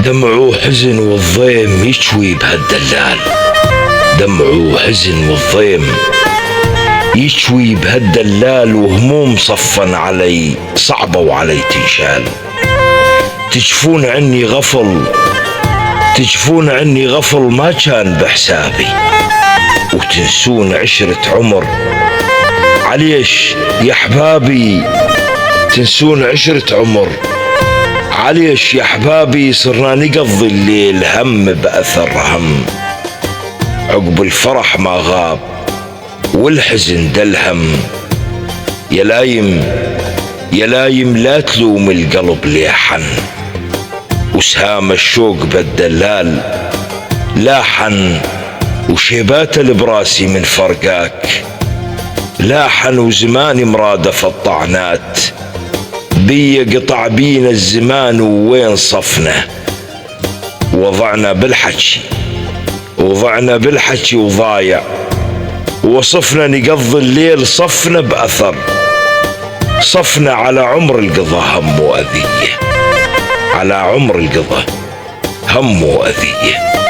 دمعه حزن والضيم يشوي بهالدلال، دمعه حزن والضيم يشوي بهالدلال، وهموم صفن علي صعبة وعلي تنشال. تجفون عني غفل، تجفون عني غفل ما كان بحسابي، وتنسون عشرة عمر عليش يا احبابي، تنسون عشرة عمر عليش يا احبابي. صرنا نقضي الليل هم بأثر هم، عقب الفرح ما غاب والحزن دلهم. يا لايم يا لايم لا تلوم القلب ليحن، وسهام الشوق بالدلال لاحن، وشيبات البراسي من فرقاك لاحن، وزماني مرادف الطعنات بي قطع بينا الزمان، ووين صفنا وضعنا بالحكي، وضعنا بالحكي وضايع، وصفنا نقضي الليل صفنا بأثر، صفنا على عمر القضا هم وأذية، على عمر القضا هم وأذية.